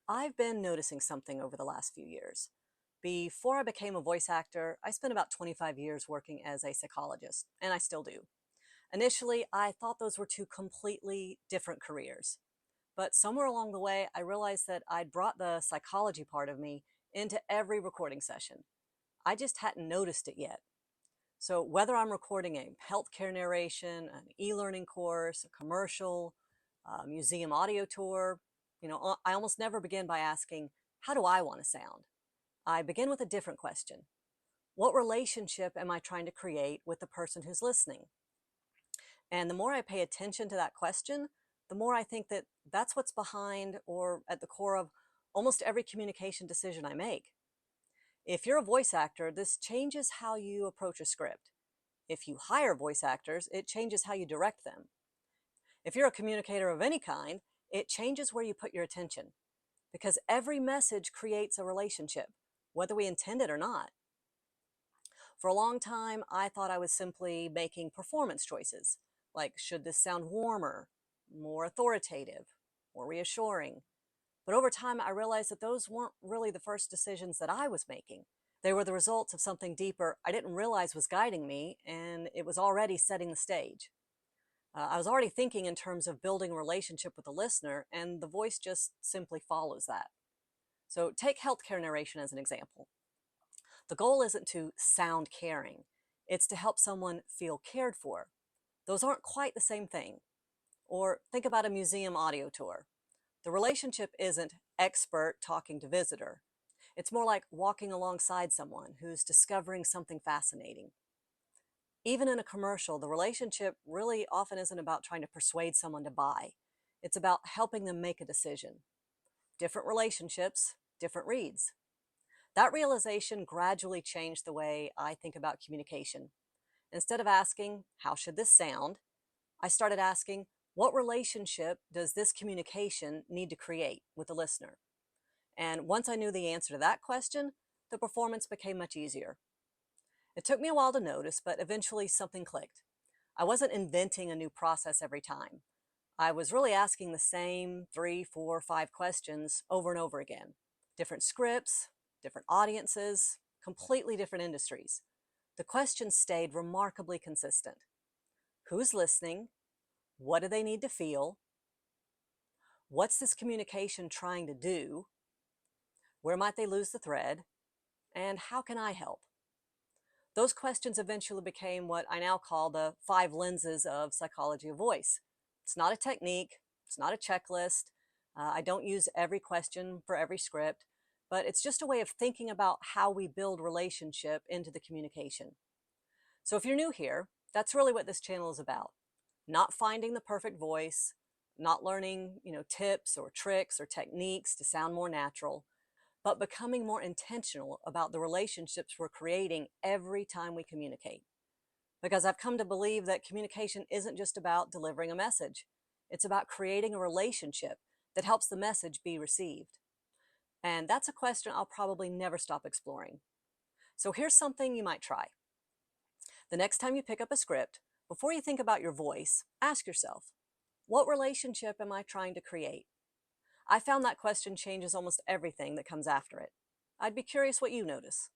I've been noticing something over the last few years. Before I became a voice actor, I spent about 25 years working as a psychologist, and I still do. Initially, I thought those were two completely different careers. But somewhere along the way, I realized that I'd brought the psychology part of me into every recording session. I just hadn't noticed it yet. So whether I'm recording a healthcare narration, an e-learning course, a commercial, a museum audio tour, I almost never begin by asking, how do I want to sound? I begin with a different question. What relationship am I trying to create with the person who's listening? And the more I pay attention to that question, the more I think that that's what's behind or at the core of almost every communication decision I make. If you're a voice actor, this changes how you approach a script. If you hire voice actors, it changes how you direct them. If you're a communicator of any kind, it changes where you put your attention, because every message creates a relationship, whether we intend it or not. For a long time, I thought I was simply making performance choices, like should this sound warmer, more authoritative, more reassuring? But over time, I realized that those weren't really the first decisions that I was making. They were the results of something deeper I didn't realize was guiding me, and it was already setting the stage. I was already thinking in terms of building a relationship with the listener, and the voice just simply follows that. So take healthcare narration as an example. The goal isn't to sound caring. It's to help someone feel cared for. Those aren't quite the same thing. Or think about a museum audio tour. The relationship isn't expert talking to visitor. It's more like walking alongside someone who's discovering something fascinating. Even in a commercial, the relationship really often isn't about trying to persuade someone to buy. It's about helping them make a decision. Different relationships, different reads. That realization gradually changed the way I think about communication. Instead of asking, how should this sound? I started asking, what relationship does this communication need to create with the listener? And once I knew the answer to that question, the performance became much easier. It took me a while to notice, but eventually something clicked. I wasn't inventing a new process every time. I was really asking the same 3, 4, 5 questions over and over again. Different scripts, different audiences, completely different industries. The questions stayed remarkably consistent. Who's listening? What do they need to feel? What's this communication trying to do? Where might they lose the thread? And how can I help? Those questions eventually became what I now call the 5 lenses of psychology of voice. It's not a technique. It's not a checklist. I don't use every question for every script, but it's just a way of thinking about how we build relationship into the communication. So if you're new here, that's really what this channel is about. Not finding the perfect voice, not learning, tips or tricks or techniques to sound more natural, but becoming more intentional about the relationships we're creating every time we communicate. Because I've come to believe that communication isn't just about delivering a message. It's about creating a relationship that helps the message be received. And that's a question I'll probably never stop exploring. So here's something you might try. The next time you pick up a script, before you think about your voice, ask yourself, what relationship am I trying to create? I found that question changes almost everything that comes after it. I'd be curious what you notice.